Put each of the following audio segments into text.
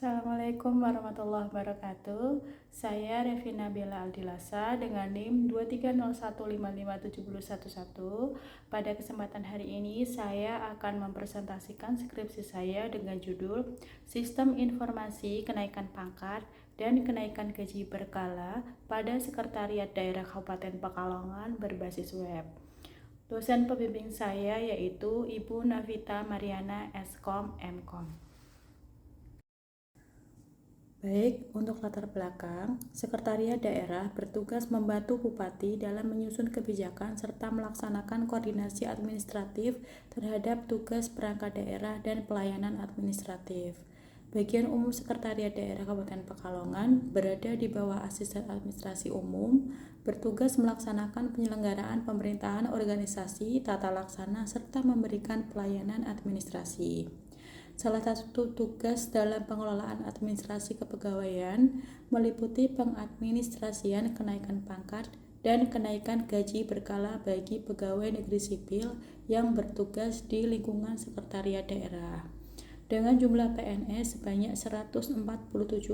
Assalamualaikum warahmatullahi wabarakatuh. Saya Revina Bella Aldilasa dengan NIM 230155711. Pada kesempatan hari ini saya akan mempresentasikan skripsi saya dengan judul Sistem Informasi Kenaikan Pangkat dan Kenaikan Gaji Berkala pada Sekretariat Daerah Kabupaten Pekalongan berbasis web. Dosen pembimbing saya yaitu Ibu Navita Mariana Skom Mkom. Baik, untuk latar belakang, Sekretariat Daerah bertugas membantu Bupati dalam menyusun kebijakan serta melaksanakan koordinasi administratif terhadap tugas perangkat daerah dan pelayanan administratif. Bagian umum Sekretariat Daerah Kabupaten Pekalongan berada di bawah Asisten Administrasi Umum, bertugas melaksanakan penyelenggaraan pemerintahan organisasi, tata laksana, serta memberikan pelayanan administrasi. Salah satu tugas dalam pengelolaan administrasi kepegawaian meliputi pengadministrasian kenaikan pangkat dan kenaikan gaji berkala bagi pegawai negeri sipil yang bertugas di lingkungan Sekretariat Daerah. Dengan jumlah PNS sebanyak 147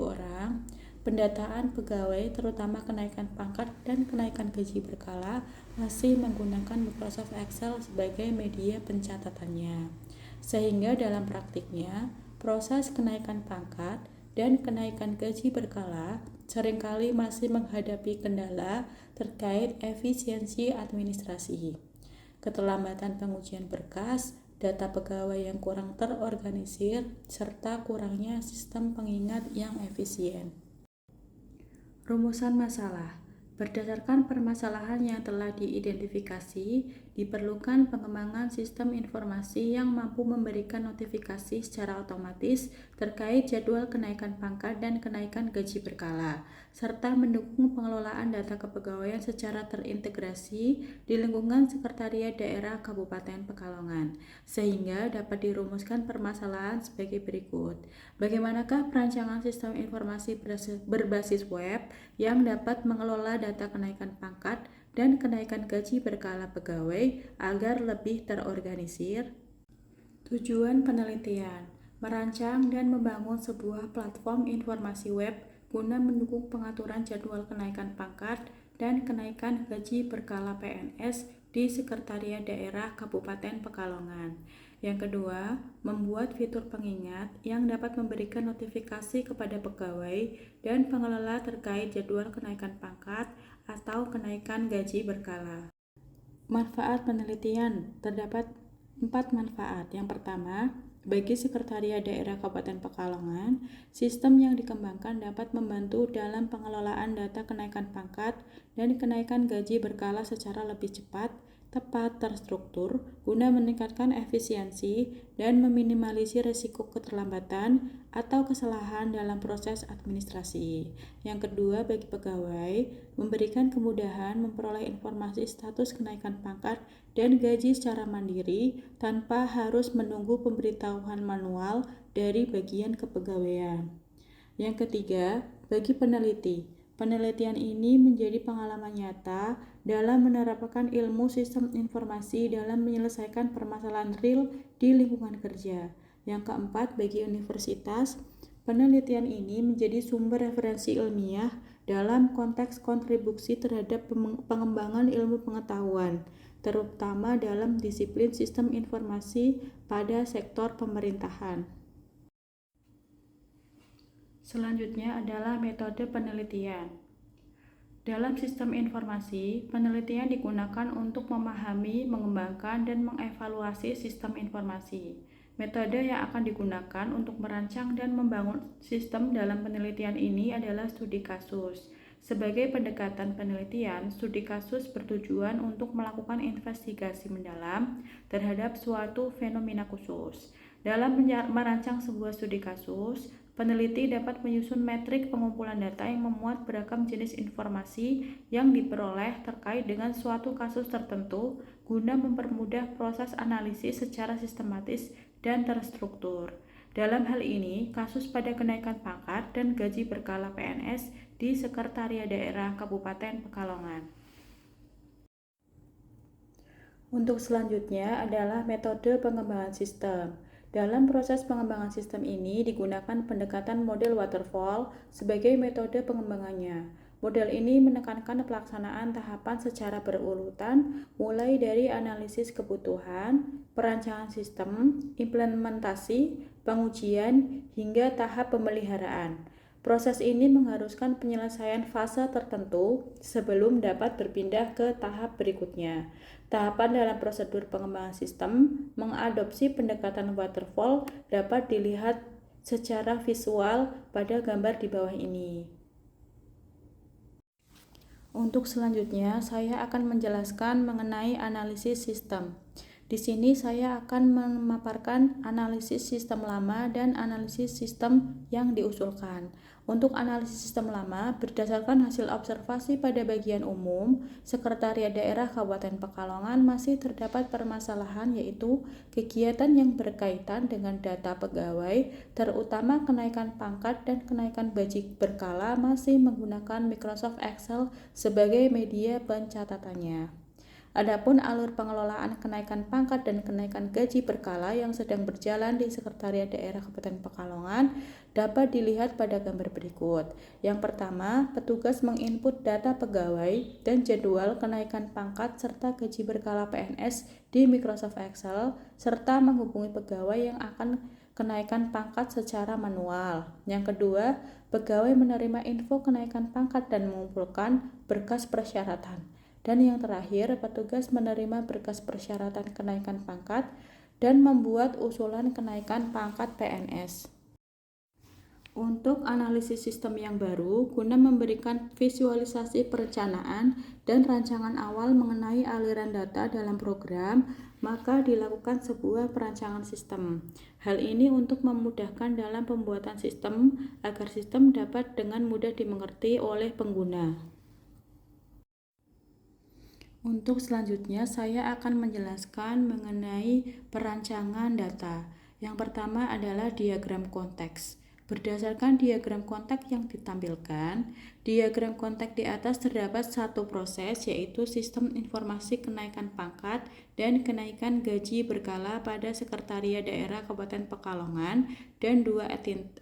orang, pendataan pegawai terutama kenaikan pangkat dan kenaikan gaji berkala masih menggunakan Microsoft Excel sebagai media pencatatannya. Sehingga dalam praktiknya, proses kenaikan pangkat dan kenaikan gaji berkala seringkali masih menghadapi kendala terkait efisiensi administrasi, keterlambatan pengujian berkas, data pegawai yang kurang terorganisir, serta kurangnya sistem pengingat yang efisien. Rumusan masalah. Berdasarkan permasalahan yang telah diidentifikasi, diperlukan pengembangan sistem informasi yang mampu memberikan notifikasi secara otomatis terkait jadwal kenaikan pangkat dan kenaikan gaji berkala, serta mendukung pengelolaan data kepegawaian secara terintegrasi di lingkungan Sekretariat Daerah Kabupaten Pekalongan, sehingga dapat dirumuskan permasalahan sebagai berikut. Bagaimanakah perancangan sistem informasi berbasis web yang dapat mengelola data kenaikan pangkat dan kenaikan gaji berkala pegawai agar lebih terorganisir? Tujuan penelitian: merancang dan membangun sebuah platform informasi web guna mendukung pengaturan jadwal kenaikan pangkat dan kenaikan gaji berkala PNS di Sekretariat Daerah Kabupaten Pekalongan. Yang kedua, membuat fitur pengingat yang dapat memberikan notifikasi kepada pegawai dan pengelola terkait jadwal kenaikan pangkat atau kenaikan gaji berkala. Manfaat penelitian: terdapat 4 manfaat. Yang pertama, bagi Sekretariat Daerah Kabupaten Pekalongan, sistem yang dikembangkan dapat membantu dalam pengelolaan data kenaikan pangkat dan kenaikan gaji berkala secara lebih cepat, tepat, terstruktur, guna meningkatkan efisiensi dan meminimalisir risiko keterlambatan atau kesalahan dalam proses administrasi. Yang kedua, bagi pegawai, memberikan kemudahan memperoleh informasi status kenaikan pangkat dan gaji secara mandiri tanpa harus menunggu pemberitahuan manual dari bagian kepegawaian. Yang ketiga, bagi peneliti, penelitian ini menjadi pengalaman nyata dalam menerapkan ilmu sistem informasi dalam menyelesaikan permasalahan real di lingkungan kerja. Yang keempat, bagi universitas, penelitian ini menjadi sumber referensi ilmiah dalam konteks kontribusi terhadap pengembangan ilmu pengetahuan, terutama dalam disiplin sistem informasi pada sektor pemerintahan. Selanjutnya adalah metode penelitian. Dalam sistem informasi, penelitian digunakan untuk memahami, mengembangkan, dan mengevaluasi sistem informasi. Metode yang akan digunakan untuk merancang dan membangun sistem dalam penelitian ini adalah studi kasus. Sebagai pendekatan penelitian, studi kasus bertujuan untuk melakukan investigasi mendalam terhadap suatu fenomena khusus. Dalam merancang sebuah studi kasus, peneliti dapat menyusun metrik pengumpulan data yang memuat beragam jenis informasi yang diperoleh terkait dengan suatu kasus tertentu guna mempermudah proses analisis secara sistematis dan terstruktur. Dalam hal ini, kasus pada kenaikan pangkat dan gaji berkala PNS di Sekretariat Daerah Kabupaten Pekalongan. Untuk selanjutnya adalah metode pengembangan sistem. Dalam proses pengembangan sistem ini digunakan pendekatan model waterfall sebagai metode pengembangannya. Model ini menekankan pelaksanaan tahapan secara berurutan, mulai dari analisis kebutuhan, perancangan sistem, implementasi, pengujian, hingga tahap pemeliharaan. Proses ini mengharuskan penyelesaian fase tertentu sebelum dapat berpindah ke tahap berikutnya. Tahapan dalam prosedur pengembangan sistem mengadopsi pendekatan waterfall dapat dilihat secara visual pada gambar di bawah ini. Untuk selanjutnya, saya akan menjelaskan mengenai analisis sistem. Di sini saya akan memaparkan analisis sistem lama dan analisis sistem yang diusulkan. Untuk analisis sistem lama, berdasarkan hasil observasi pada bagian umum, Sekretariat Daerah Kabupaten Pekalongan masih terdapat permasalahan, yaitu kegiatan yang berkaitan dengan data pegawai, terutama kenaikan pangkat dan kenaikan gaji berkala masih menggunakan Microsoft Excel sebagai media pencatatannya. Adapun alur pengelolaan kenaikan pangkat dan kenaikan gaji berkala yang sedang berjalan di Sekretariat Daerah Kabupaten Pekalongan dapat dilihat pada gambar berikut. Yang pertama, petugas menginput data pegawai dan jadwal kenaikan pangkat serta gaji berkala PNS di Microsoft Excel serta menghubungi pegawai yang akan kenaikan pangkat secara manual. Yang kedua, pegawai menerima info kenaikan pangkat dan mengumpulkan berkas persyaratan. Dan yang terakhir, petugas menerima berkas persyaratan kenaikan pangkat dan membuat usulan kenaikan pangkat PNS. Untuk analisis sistem yang baru, guna memberikan visualisasi perencanaan dan rancangan awal mengenai aliran data dalam program, maka dilakukan sebuah perancangan sistem. Hal ini untuk memudahkan dalam pembuatan sistem agar sistem dapat dengan mudah dimengerti oleh pengguna. Untuk selanjutnya, saya akan menjelaskan mengenai perancangan data. Yang pertama adalah diagram konteks. Berdasarkan diagram konteks yang ditampilkan, diagram konteks di atas terdapat satu proses, yaitu sistem informasi kenaikan pangkat dan kenaikan gaji berkala pada Sekretariat Daerah Kabupaten Pekalongan dan dua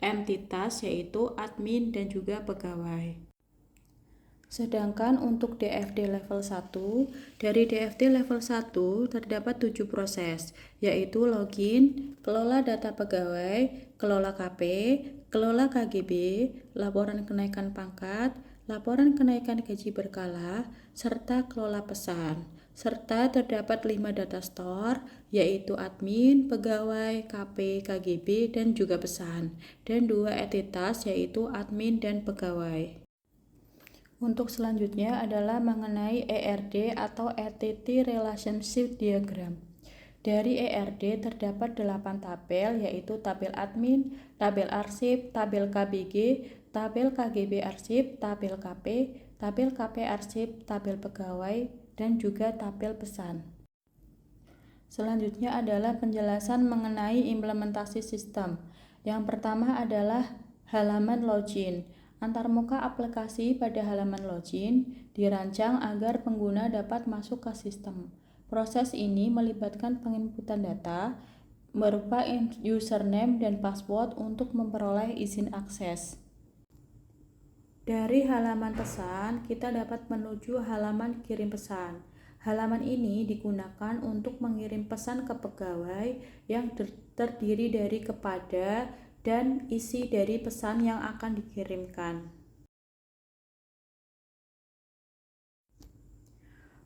entitas, yaitu admin dan juga pegawai. Sedangkan untuk DFD level 1, dari DFD level 1 terdapat 7 proses, yaitu login, kelola data pegawai, kelola KP, kelola KGB, laporan kenaikan pangkat, laporan kenaikan gaji berkala, serta kelola pesan. Serta terdapat 5 data store, yaitu admin, pegawai, KP, KGB, dan juga pesan, dan 2 entitas, yaitu admin dan pegawai. Untuk selanjutnya adalah mengenai ERD atau Entity Relationship Diagram. Dari ERD terdapat 8 tabel, yaitu tabel admin, tabel arsip, tabel KBG, tabel KGB arsip, tabel KP, tabel KP arsip, tabel pegawai, dan juga tabel pesan. Selanjutnya adalah penjelasan mengenai implementasi sistem. Yang pertama adalah halaman login. Antarmuka aplikasi pada halaman login dirancang agar pengguna dapat masuk ke sistem. Proses ini melibatkan penginputan data berupa username dan password untuk memperoleh izin akses. Dari halaman pesan, kita dapat menuju halaman kirim pesan. Halaman ini digunakan untuk mengirim pesan ke pegawai yang terdiri dari kepada dan isi dari pesan yang akan dikirimkan.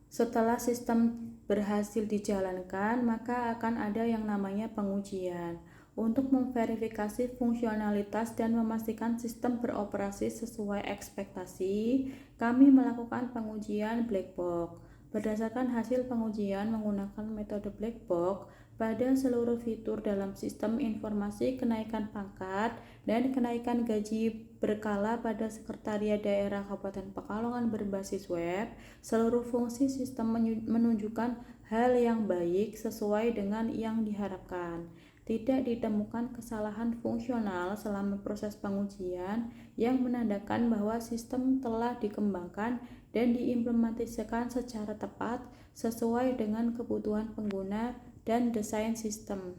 Setelah sistem berhasil dijalankan, maka akan ada yang namanya pengujian. Untuk memverifikasi fungsionalitas dan memastikan sistem beroperasi sesuai ekspektasi, kami melakukan pengujian black box. Berdasarkan hasil pengujian menggunakan metode black box, pada seluruh fitur dalam sistem informasi kenaikan pangkat dan kenaikan gaji berkala pada Sekretariat Daerah Kabupaten Pekalongan berbasis web, seluruh fungsi sistem menunjukkan hal yang baik sesuai dengan yang diharapkan. Tidak ditemukan kesalahan fungsional selama proses pengujian yang menandakan bahwa sistem telah dikembangkan dan diimplementasikan secara tepat sesuai dengan kebutuhan pengguna dan desain sistem.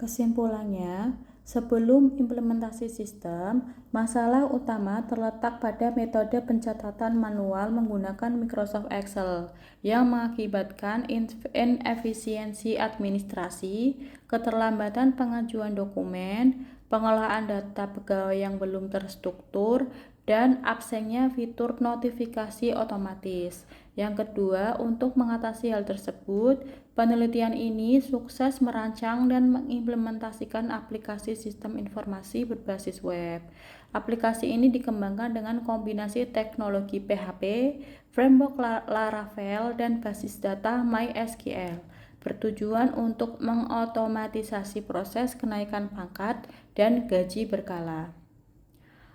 Kesimpulannya, sebelum implementasi sistem, masalah utama terletak pada metode pencatatan manual menggunakan Microsoft Excel yang mengakibatkan inefisiensi administrasi, keterlambatan pengajuan dokumen, pengolahan data pegawai yang belum terstruktur, dan absennya fitur notifikasi otomatis. Yang kedua, untuk mengatasi hal tersebut, penelitian ini sukses merancang dan mengimplementasikan aplikasi sistem informasi berbasis web. Aplikasi ini dikembangkan dengan kombinasi teknologi PHP, framework Laravel, dan basis data MySQL, bertujuan untuk mengotomatisasi proses kenaikan pangkat dan gaji berkala.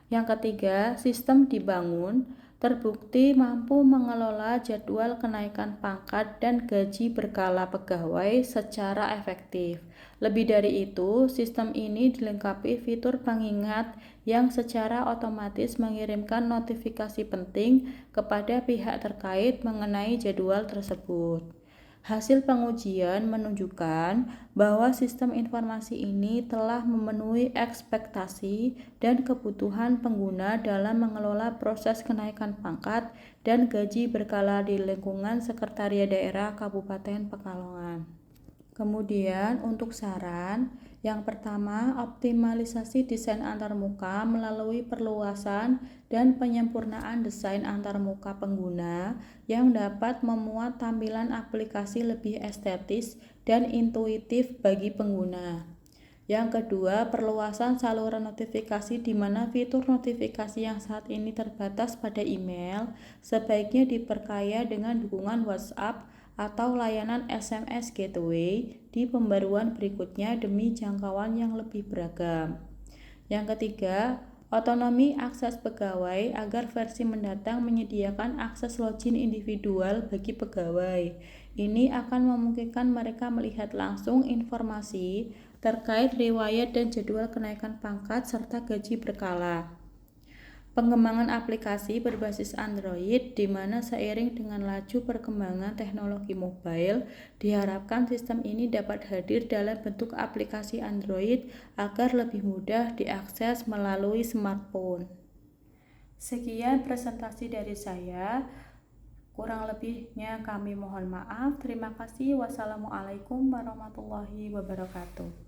Yang ketiga, sistem dibangun terbukti mampu mengelola jadwal kenaikan pangkat dan gaji berkala pegawai secara efektif. Lebih dari itu, sistem ini dilengkapi fitur pengingat yang secara otomatis mengirimkan notifikasi penting kepada pihak terkait mengenai jadwal tersebut. Hasil pengujian menunjukkan bahwa sistem informasi ini telah memenuhi ekspektasi dan kebutuhan pengguna dalam mengelola proses kenaikan pangkat dan gaji berkala di lingkungan Sekretariat Daerah Kabupaten Pekalongan. Kemudian untuk saran, yang pertama, optimalisasi desain antarmuka melalui perluasan dan penyempurnaan desain antarmuka pengguna yang dapat memuat tampilan aplikasi lebih estetis dan intuitif bagi pengguna. Yang kedua, perluasan saluran notifikasi di mana fitur notifikasi yang saat ini terbatas pada email sebaiknya diperkaya dengan dukungan WhatsApp atau layanan SMS Gateway di pembaruan berikutnya demi jangkauan yang lebih beragam. Yang ketiga, otonomi akses pegawai agar versi mendatang menyediakan akses login individual bagi pegawai. Ini akan memungkinkan mereka melihat langsung informasi terkait riwayat dan jadwal kenaikan pangkat serta gaji berkala. Pengembangan aplikasi berbasis Android di mana seiring dengan laju perkembangan teknologi mobile, diharapkan sistem ini dapat hadir dalam bentuk aplikasi Android agar lebih mudah diakses melalui smartphone. Sekian presentasi dari saya. Kurang lebihnya kami mohon maaf. Terima kasih. Wassalamualaikum warahmatullahi wabarakatuh.